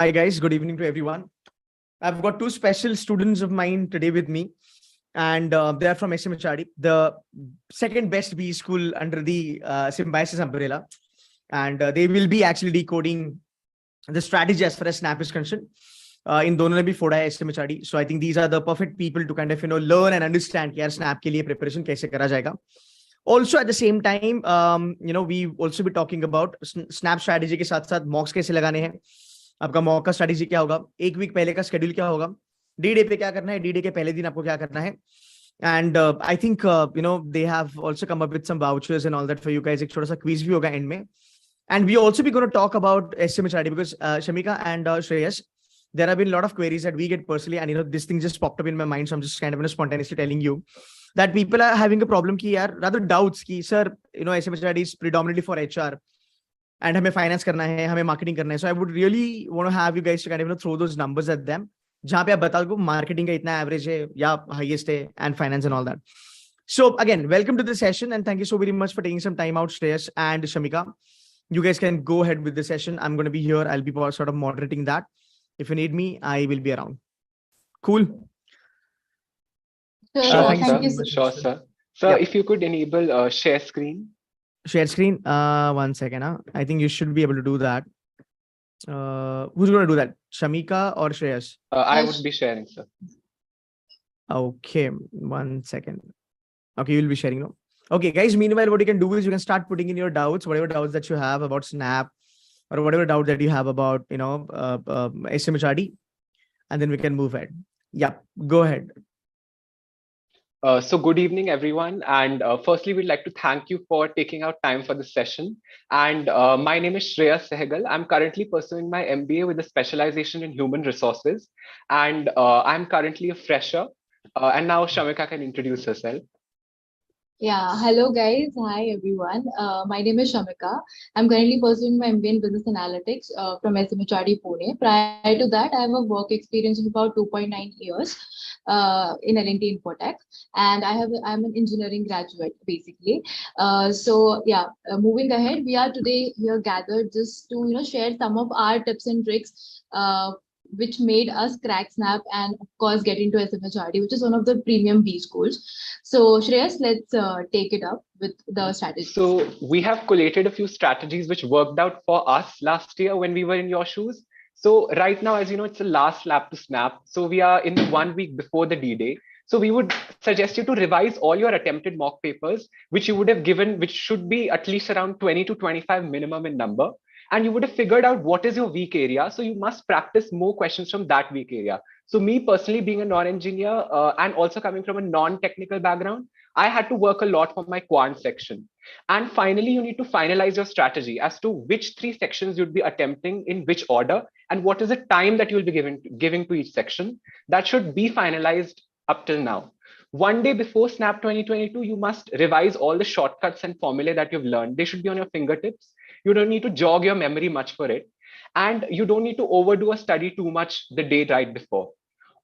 Hi guys, good evening to everyone. I've got two special students of mine today with me, and they are from smhrd, the second best B school under the Symbiosis umbrella. And they will be actually decoding the strategy as far as Snap is concerned. In दोनों ने भी फोड़ा है smhrd, so I think these are the perfect people to kind of learn and understand कि यार Snap के लिए preparation कैसे करा जाएगा. Also at the same time, we also be talking about Snap strategy के साथ साथ mocks कैसे लगाने हैं. आपका मॉक का स्ट्रेटजी क्या होगा, एक वीक पहले का शेड्यूल क्या होगा, डी डे पे क्या करना है, डी डे के पहले दिन आपको क्या करना है. And I think they have also come up with some vouchers and all that for you guys. एक छोटा सा क्विज भी होगा एंड में. And we also be gonna talk about smhrd because Shamika and Shreyas, there have been a lot of queries that we get personally, and this thing just popped up in my mind, so I'm just kind of spontaneously telling you that people are having a problem ki yaar, rather doubts ki sir, smhrd is predominantly for HR and हमें finance करना है, हमें marketing करना है. So I would really want to have you guys to kind of throw those numbers at them, जहां पे आप बता दो मार्केटिंग का इतना एवरेज है या हाईएस्ट है and finance and all that. So again, welcome to the session and thank you so very much for taking some time out, Shreyas and Shamika. You guys can go ahead with the session. I'm going to be here. I'll be sort of moderating that. If you need me, I will be around. Cool. Sure, Thank you. Sure, sir. Sir, if you could enable share screen. Share screen. 1 second. I think you should be able to do that. Who's going to do that? Shamika or Shreyas? I would be sharing, sir. Okay, 1 second. Okay, you'll be sharing now. Okay, guys, meanwhile, what you can do is you can start putting in your doubts, whatever doubts that you have about Snap or whatever doubt that you have about, smhrd, and then we can move ahead. Yeah, go ahead. So good evening, everyone. And firstly, we'd like to thank you for taking out time for this session. And my name is Shreyas Sehgal. I'm currently pursuing my MBA with a specialization in human resources. And I'm currently a fresher. And now Shamika can introduce herself. Yeah, hello guys. Hi everyone. My name is Shamika. I'm currently pursuing my MBA in Business Analytics from smhrd Pune. Prior to that, I have a work experience of about 2.9 years in L&T Infotech, and I'm an engineering graduate basically. Moving ahead, we are today here gathered just to share some of our tips and tricks which made us crack Snap and of course get into smhrd, which is one of the premium B schools. So Shreyas, let's take it up with the strategy. So we have collated a few strategies which worked out for us last year when we were in your shoes. So right now, as you know, it's the last lap to Snap. So we are in the 1 week before the D-Day. So we would suggest you to revise all your attempted mock papers, which you would have given, which should be at least around 20 to 25 minimum in number. And you would have figured out what is your weak area. So you must practice more questions from that weak area. So me personally, being a non-engineer and also coming from a non-technical background, I had to work a lot for my quant section. And finally, you need to finalize your strategy as to which 3 sections you'd be attempting in which order and what is the time that you'll be giving to each section. That should be finalized up till now. 1 day before Snap 2022, you must revise all the shortcuts and formulae that you've learned. They should be on your fingertips. You don't need to jog your memory much for it. And you don't need to overdo a study too much the day right before.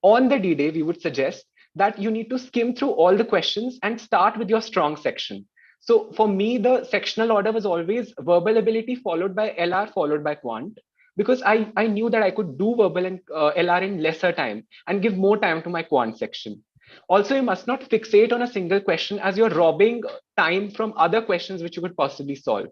On the D-Day, we would suggest that you need to skim through all the questions and start with your strong section. So for me, the sectional order was always verbal ability followed by LR followed by quant, because I knew that I could do verbal and LR in lesser time and give more time to my quant section. Also, you must not fixate on a single question as you're robbing time from other questions which you could possibly solve.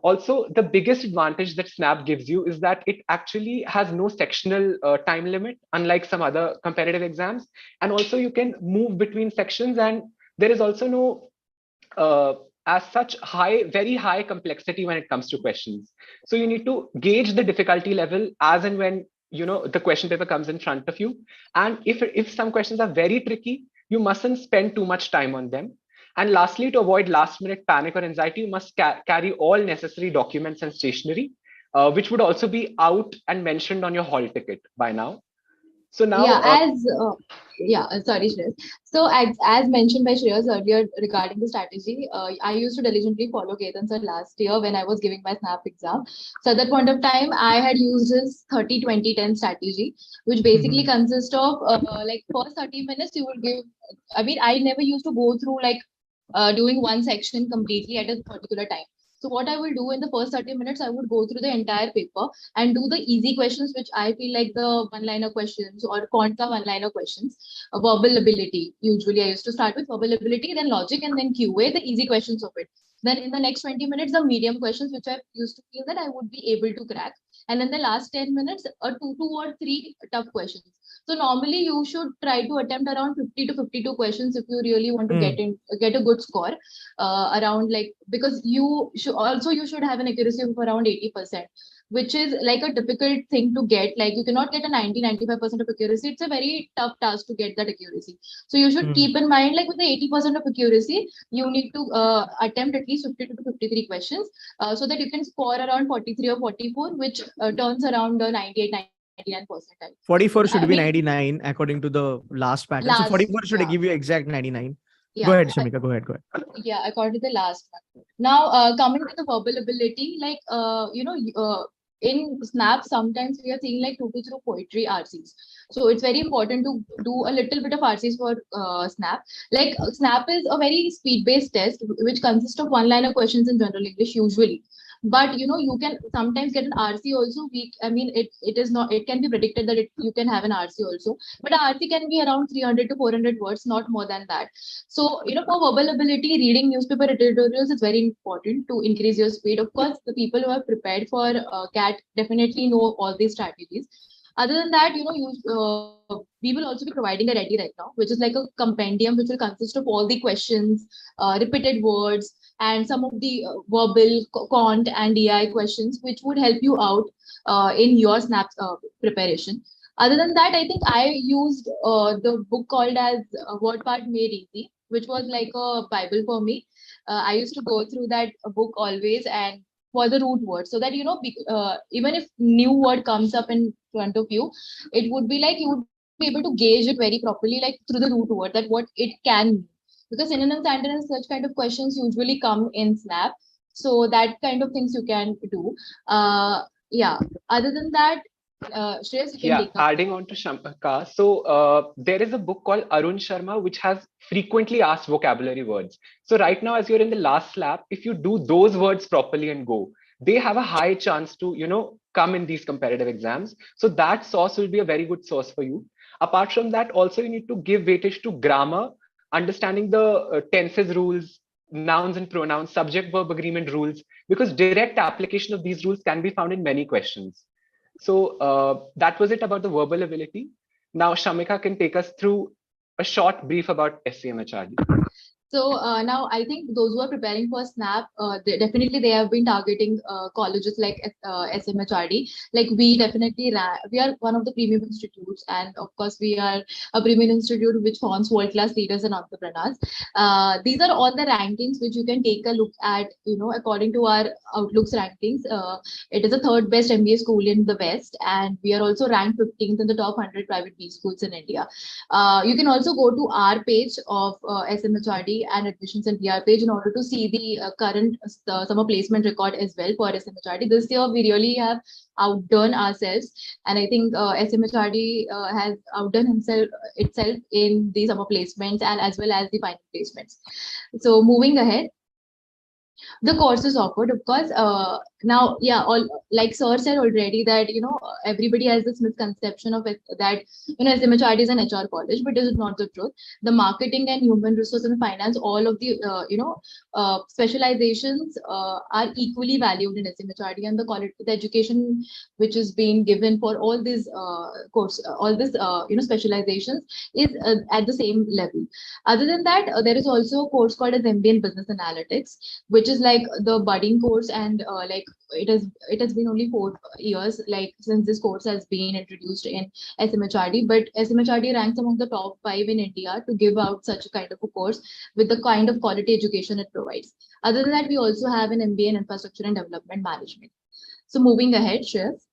Also, the biggest advantage that Snap gives you is that it actually has no sectional time limit, unlike some other competitive exams. And also you can move between sections, and there is also no as such very high complexity when it comes to questions. So you need to gauge the difficulty level as and when the question paper comes in front of you. And if some questions are very tricky, you mustn't spend too much time on them. And lastly, to avoid last-minute panic or anxiety, you must carry all necessary documents and stationery, which would also be out and mentioned on your hall ticket by now. So now, sorry, Shreyas. So as mentioned by Shreyas earlier regarding the strategy, I used to diligently follow Ketan sir last year when I was giving my Snap exam. So at that point of time, I had used his 30-20-10 strategy, which basically consists of like first 30 minutes you will give. I mean, I never used to go through like doing one section completely at a particular time. So what I will do in the first 30 minutes, I would go through the entire paper and do the easy questions, which I feel like the one-liner questions or quant one-liner questions. Verbal ability. Usually I used to start with verbal ability, then logic, and then QA, the easy questions of it. Then in the next 20 minutes, the medium questions, which I used to feel that I would be able to crack. And in the last 10 minutes, two or three tough questions. So normally you should try to attempt around 50 to 52 questions if you really want to get a good score around, like, because you should have an accuracy of around 80%, which is like a difficult thing to get. Like you cannot get a 90-95% of accuracy. It's a very tough task to get that accuracy. So you should keep in mind, like with the 80% of accuracy, you need to attempt at least 52 to 53 questions so that you can score around 43 or 44, which turns around 99 percentile. 44 should be 99 according to the last pattern. So 44 should give you exact 99. Yeah. Go ahead, Shamika. Go ahead. Yeah, according to the last one. Now, coming to the verbal ability, like, in Snap, sometimes we are seeing like tutu through poetry RCs. So it's very important to do a little bit of RCs for Snap. Like Snap is a very speed-based test, which consists of one-liner questions in general English usually. But you can sometimes get an RC also. It can be predicted that you can have an RC also, but an RC can be around 300 to 400 words, not more than that. So for verbal ability, reading newspaper editorials is very important to increase your speed. Of course, the people who are prepared for CAT definitely know all these strategies. Other than that, we will also be providing a ready right now, which is like a compendium which will consist of all the questions, repeated words, and some of the verbal, quant, and DI questions, which would help you out in your Snaps preparation. Other than that, I think I used the book called as Word Part Made Easy, which was like a Bible for me. I used to go through that book always and for the root word, so that even if new word comes up in front of you, it would be like you would be able to gauge it very properly, like through the root word, that what it can mean. Because synonyms, antonyms, such kind of questions usually come in Snap, so that kind of things you can do. Yeah. Other than that, Shreyas, you can take up. Adding on to Shamika, so there is a book called Arun Sharma, which has frequently asked vocabulary words. So right now, as you're in the last lap, if you do those words properly and go, they have a high chance to, come in these competitive exams. So that source will be a very good source for you. Apart from that, also you need to give weightage to grammar, understanding the tenses rules, nouns and pronouns, subject-verb agreement rules, because direct application of these rules can be found in many questions. So that was it about the verbal ability. Now Shamika can take us through a short brief about SCMHRD. So now I think those who are preparing for Snap, they have been targeting colleges like SMHRD. Like we are one of the premium institutes, and of course we are a premium institute which forms world-class leaders and entrepreneurs. These are all the rankings which you can take a look at. According to our Outlook's rankings, it is the third best MBA school in the West, and we are also ranked 15th in the top 100 private B schools in India. You can also go to our page of SMHRD and admissions and PR page in order to see the current summer placement record as well for SMHRD. This year we really have outdone ourselves, and I think SMHRD has outdone itself in the summer placements and as well as the final placements. So moving ahead, the courses offered, of course. Now, like Sir said already, that everybody has this misconception of it, that SMHRD is an HR college, but it is not the truth. The marketing and human resource and finance, all of the specializations are equally valued in SMHRD, and the quality, the education which is being given for all these specializations is at the same level. Other than that, there is also a course called as MBA in Business Analytics, which is like the budding course, and it has been only 4 years since this course has been introduced in SMHRD, but SMHRD ranks among the top 5 in India to give out such a kind of a course with the kind of quality education it provides. Other than that, we also have an MBA in Infrastructure and Development Management. So moving ahead, Shreyas.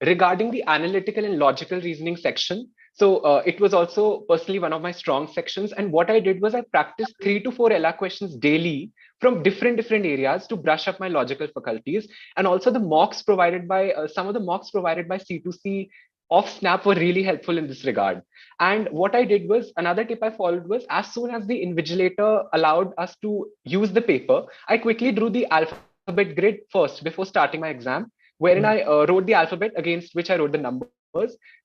Regarding the analytical and logical reasoning section, so it was also personally one of my strong sections. And what I did was I practiced 3 to 4 LR questions daily from different areas to brush up my logical faculties. And also the mocks provided by some of the mocks provided by C2C of Snap were really helpful in this regard. And what I did was, another tip I followed was, as soon as the invigilator allowed us to use the paper, I quickly drew the alphabet grid first before starting my exam, wherein I wrote the alphabet against which I wrote the numbers.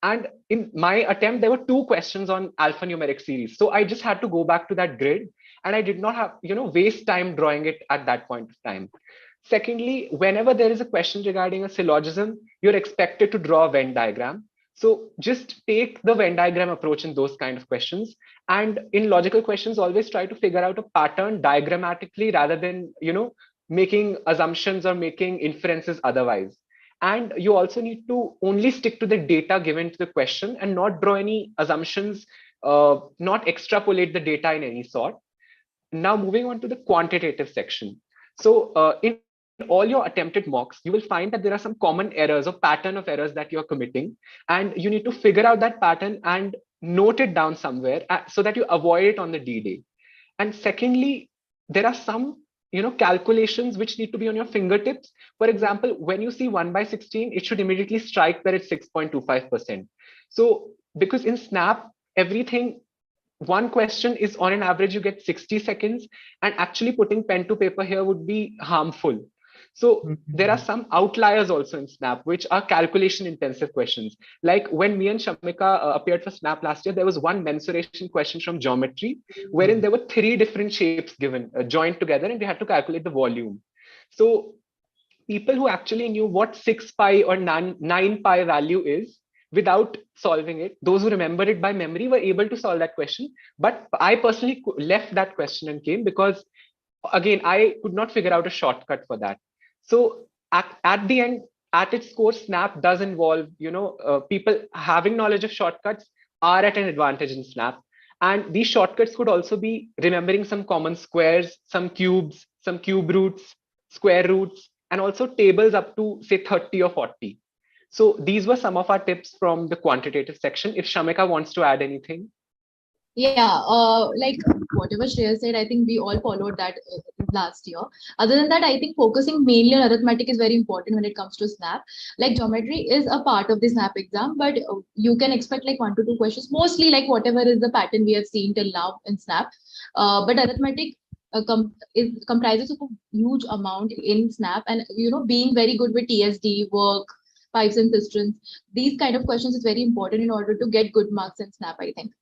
And in my attempt, there were 2 questions on alphanumeric series. So I just had to go back to that grid, and I did not have, waste time drawing it at that point of time. Secondly, whenever there is a question regarding a syllogism, you're expected to draw a Venn diagram. So just take the Venn diagram approach in those kind of questions. And in logical questions, always try to figure out a pattern diagrammatically rather than, making assumptions or making inferences otherwise. And you also need to only stick to the data given to the question and not draw any assumptions, not extrapolate the data in any sort. Now moving on to the quantitative section. So in all your attempted mocks, you will find that there are some common errors or pattern of errors that you're committing, and you need to figure out that pattern and note it down somewhere so that you avoid it on the D-Day. And secondly, there are some calculations which need to be on your fingertips. For example, when you see 1/16, it should immediately strike where it's 6.25%. So because in Snap, everything, one question is on an average, you get 60 seconds, and actually putting pen to paper here would be harmful. So there are some outliers also in Snap, which are calculation intensive questions. Like when me and Shamika appeared for Snap last year, there was one mensuration question from geometry, wherein there were 3 different shapes given, joined together, and we had to calculate the volume. So people who actually knew what 6 pi or 9 pi value is without solving it, those who remembered it by memory were able to solve that question. But I personally left that question and came because, again, I could not figure out a shortcut for that. So at the end, at its core, Snap does involve, people having knowledge of shortcuts are at an advantage in Snap. And these shortcuts could also be remembering some common squares, some cubes, some cube roots, square roots, and also tables up to say 30 or 40. So these were some of our tips from the quantitative section. If Shamika wants to add anything. Yeah, like whatever Shreya said, I think we all followed that last year. Other than that, I think focusing mainly on arithmetic is very important when it comes to Snap. Like geometry is a part of the Snap exam, but you can expect like 1 to 2 questions, mostly like whatever is the pattern we have seen till now in Snap. But arithmetic comprises of a huge amount in Snap, and being very good with TSD, VARC, pipes and pistons, these kind of questions is very important in order to get good marks in Snap, I think.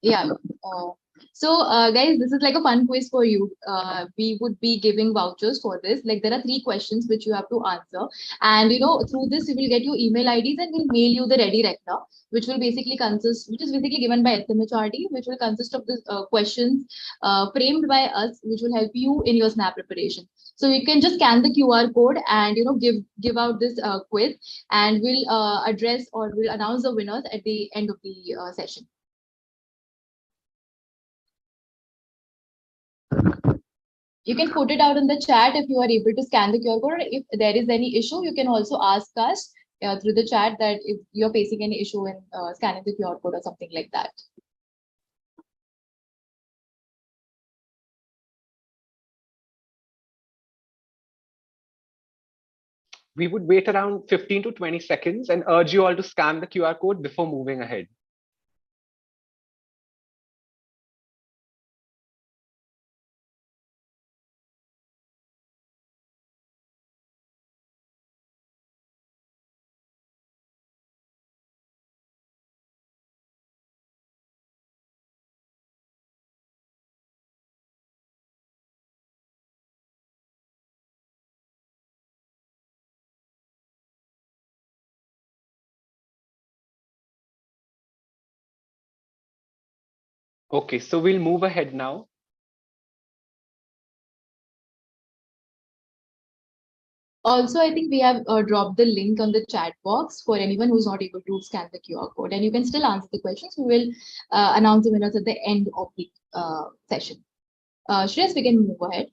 Yeah. So guys, this is like a fun quiz for you. We would be giving vouchers for this. Like there are 3 questions which you have to answer, and through this you will get your email IDs and we'll mail you the ready rector, which is basically given by smhrd, which will consist of the questions framed by us, which will help you in your Snap preparation. So you can just scan the QR code and give out this quiz, and we'll address or we'll announce the winners at the end of the session. You can put it out in the chat if you are able to scan the QR code. If there is any issue, you can also ask us through the chat that if you're facing any issue in scanning the QR code or something like that. We would wait around 15 to 20 seconds and urge you all to scan the QR code before moving ahead. Okay, so we'll move ahead now. Also, I think we have dropped the link on the chat box for anyone who's not able to scan the QR code, and you can still answer the questions. We will announce the winners at the end of the session. Shreyas, we can move ahead.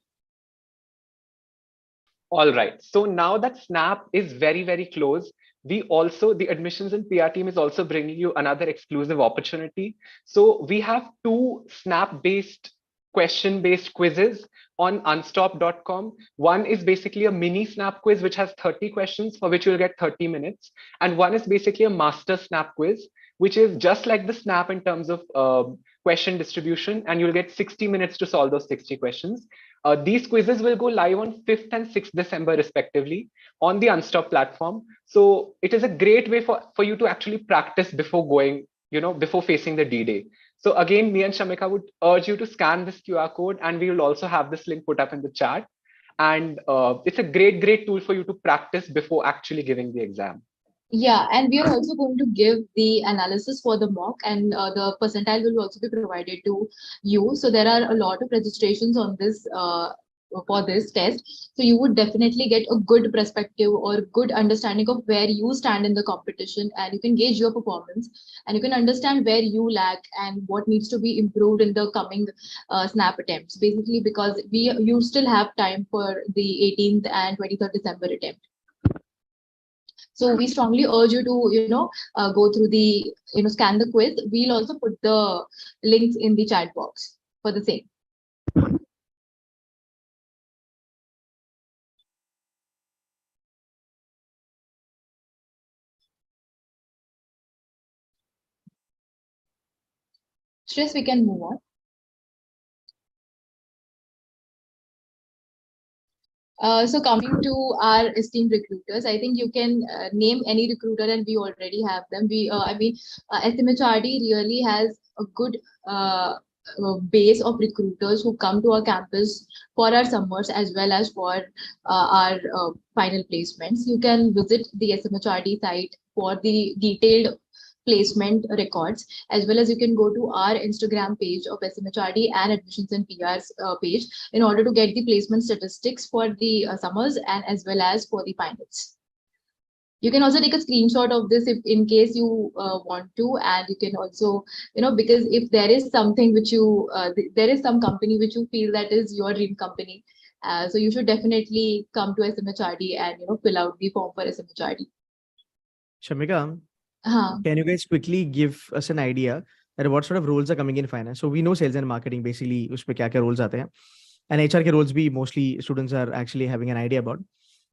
All right, so now that Snap is very, very close, the admissions and PR team is also bringing you another exclusive opportunity. So we have 2 Snap based question-based quizzes on unstop.com. One is basically a mini snap quiz, which has 30 questions for which you'll get 30 minutes. And one is basically a master snap quiz, which is just like the snap in terms of question distribution, and you'll get 60 minutes to solve those 60 questions. These quizzes will go live on 5th and 6th December respectively on the Unstop platform. So it is a great way for you to actually practice before going, before facing the D-Day. So again, me and Shamika would urge you to scan this QR code, and we will also have this link put up in the chat. And it's a great tool for you to practice before actually giving the exam. Yeah, and we are also going to give the analysis for the mock, and the percentile will also be provided to you. So there are a lot of registrations on this for this test. So you would definitely get a good perspective or good understanding of where you stand in the competition, and you can gauge your performance, and you can understand where you lack and what needs to be improved in the coming snap attempts. Basically, because you still have time for the 18th and 23rd December attempt. So we strongly urge you to, go through the, scan the quiz. We'll also put the links in the chat box for the same. Stress, we can move on. So coming to our esteemed recruiters, I think you can name any recruiter, and we already have them. SMHRD really has a good base of recruiters who come to our campus for our summers as well as for our final placements. You can visit the SMHRD site for the detailed placement records, as well as you can go to our Instagram page of SMHRD and admissions and PRs page in order to get the placement statistics for the summers and as well as for the finals. You can also take a screenshot of this if in case you want to, and you can also, because if there is something which you, there is some company which you feel that is your dream company, so you should definitely come to SMHRD and, fill out the form for SMHRD. Shamika, can you guys quickly give us an idea that what sort of roles are coming in finance? So we know sales and marketing, basically, उसपे क्या-क्या roles आते हैं, and HR के roles भी mostly students are actually having an idea about.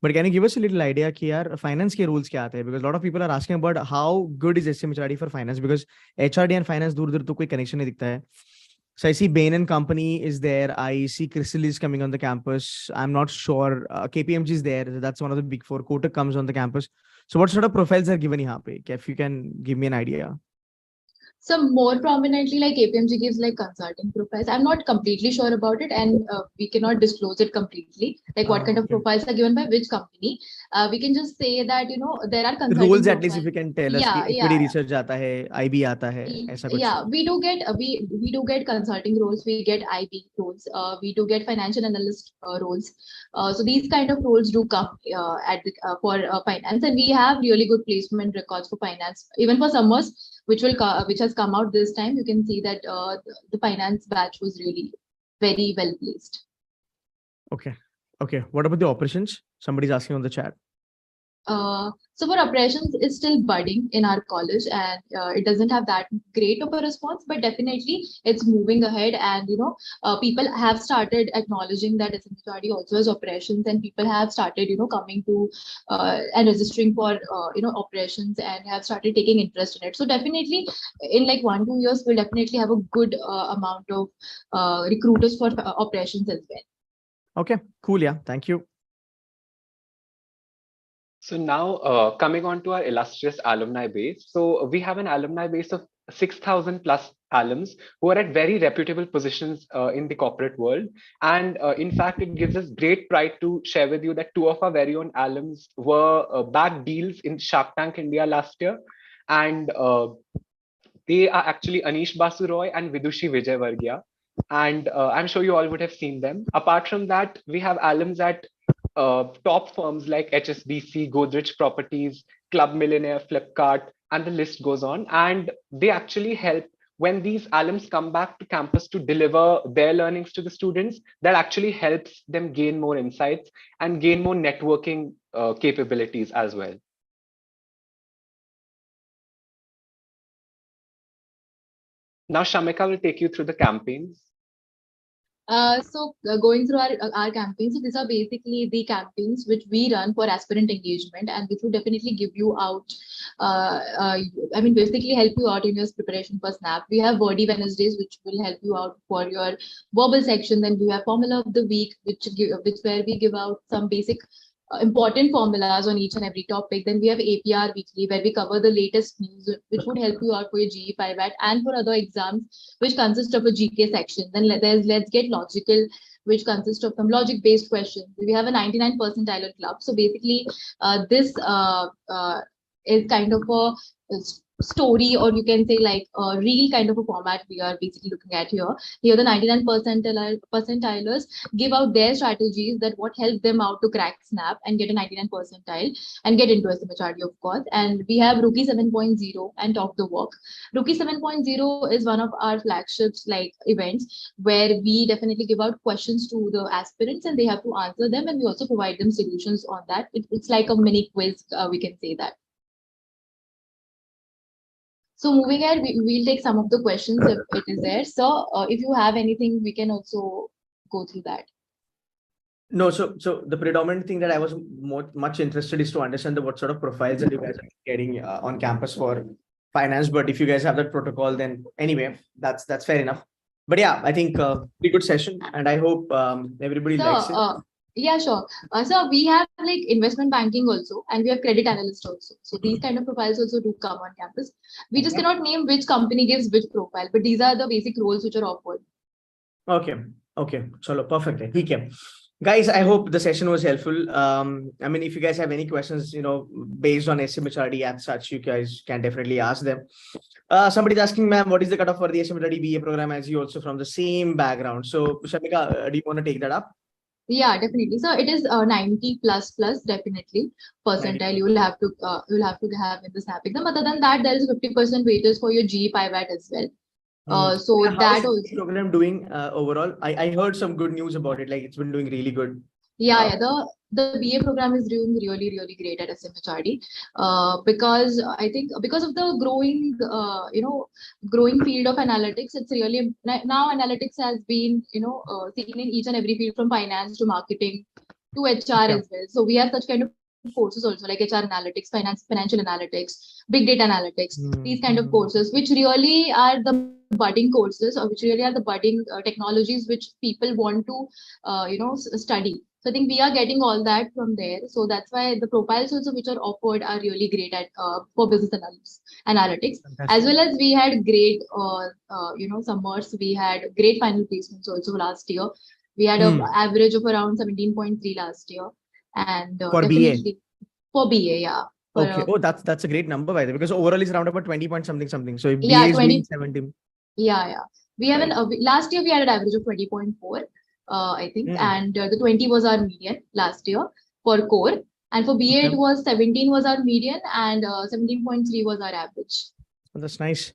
But can you give us a little idea कि यार finance के roles क्या आते हैं? Because a lot of people are asking about how good is SMHRD for finance, because HRD and finance दूर-दूर तो कोई connection नहीं दिखता है. So I see Bain and Company is there. I see Crystal is coming on the campus. I'm not sure. KPMG is there. That's one of the big four. Kotak comes on the campus. So what sort of profiles are given here? If you can give me an idea. So more prominently, like KPMG gives like consulting profiles. I'm not completely sure about it, and we cannot disclose it completely. Like what kind of profiles are given by which company. We can just say that there are consulting roles at profiles. least if you can tell us. Equity research आता है, IB आता है, ऐसा कुछ. Yeah, we do get consulting roles. We get IB roles. We do get financial analyst roles. So these kind of roles do come for finance, and we have really good placement records for finance, even for summers, which has come out this time. You can see that the finance batch was really very well placed. Okay. What about the operations? Somebody's asking on the chat. So for operations, it's still budding in our college, and it doesn't have that great of a response, but definitely it's moving ahead. And people have started acknowledging that SMHRD also has operations, and people have started coming to and registering for operations and have started taking interest in it. So definitely in like 1-2 years, we'll definitely have a good amount of recruiters for operations as well. Okay, cool. Yeah, thank you. So now coming on to our illustrious alumni base. So we have an alumni base of 6,000 plus alums who are at very reputable positions in the corporate world. And in fact, it gives us great pride to share with you that 2 of our very own alums were backed deals in Shark Tank India last year. And they are actually Anish Basu Roy and Vidushi Vijayvargiya. And I'm sure you all would have seen them. Apart from that, we have alums at top firms like HSBC, Godrej Properties, Club Millionaire, Flipkart, and the list goes on. And they actually help when these alums come back to campus to deliver their learnings to the students. That actually helps them gain more insights and gain more networking capabilities as well. Now, Shamika will take you through the campaigns. Going through our campaigns, so these are basically the campaigns which we run for aspirant engagement, and which will definitely give you out, basically help you out in your preparation for SNAP. We have Wordy Wednesdays, which will help you out for your verbal section. Then we have Formula of the Week, which where we give out some basic important formulas on each and every topic. Then we have APR Weekly, where we cover the latest news, which would help you out for your GE 5 and for other exams, which consist of a GK section. Then there's Let's Get Logical, which consists of some logic-based questions. We have a 99 percentile club. So basically, this is kind of a story, or you can say like a real kind of a format we are basically looking at here. Here, the 99 percentilers give out their strategies, that what helped them out to crack SNAP and get a 99 percentile and get into SMHRD, of course. And we have Rookie 7.0 and Talk the Walk. Rookie 7.0 is one of our flagships like events, where we definitely give out questions to the aspirants and they have to answer them, and we also provide them solutions on that. It's like a mini quiz, we can say that. So moving ahead, we'll take some of the questions if it is there. So if you have anything, we can also go through that. No, so the predominant thing that I was much interested is to understand what sort of profiles that you guys are getting on campus for finance. But if you guys have that protocol, then anyway, that's fair enough. But yeah, I think pretty good session, and I hope everybody likes it. Yeah, sure. So we have like investment banking also, and we have credit analyst also. So these kind of profiles also do come on campus. We just cannot name which company gives which profile, but these are the basic roles which are offered. Okay. Chalo, perfect. Okay. Guys, I hope the session was helpful. If you guys have any questions, based on SMHRD and such, you guys can definitely ask them. Somebody's asking, ma'am, what is the cutoff for the SMHRD BA program, as you also from the same background? So, Shamika, do you want to take that up? Yeah, definitely. So it is 90 plus definitely percentile. You will have to have in the SNAP exam. Other than that, there is 50% weightage for your GE PIVAT as well. So that also program doing overall. I heard some good news about it. Like it's been doing really good. Yeah, the BA program is doing really great at SMHRD, because I think because of the growing field of analytics, it's really now analytics has been seen in each and every field, from finance to marketing to HR as well. So we have such kind of courses also, like HR analytics, financial analytics, big data analytics, these kind of courses, which really are the budding courses, or which really are the budding technologies which people want to study. So I think we are getting all that from there. So that's why the profiles also which are offered are really great at for business analytics. Fantastic. As well as we had great summers. We had great final placements also last year. We had an average of around 17.3 last year. And for BA. For BA, yeah. Okay. That's a great number, by the way, because overall is around about 20 point something. So if BA is 17. Yeah. We have last year we had an average of 20.4. I think, and the 20 was our median last year for core, and for BA it was 17 was our median, and 17.3 was our average. Oh, that's nice.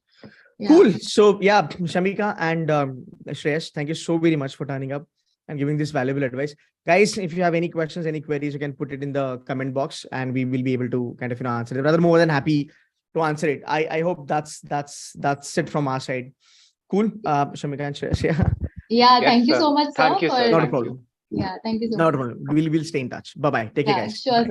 Yeah. Cool. So yeah, Shamika and Shreyas, thank you so very much for turning up and giving this valuable advice. Guys, if you have any questions, any queries, you can put it in the comment box, and we will be able to kind of answer it. Rather more than happy to answer it. I hope that's it from our side. Cool. Shamika and Shreyas. Yeah. Yeah, thank you so much, sir. Thank you, sir. Not a problem. Yeah, thank you so much. Not a problem. We'll stay in touch. Bye-bye. Take care, guys. Sure, sir.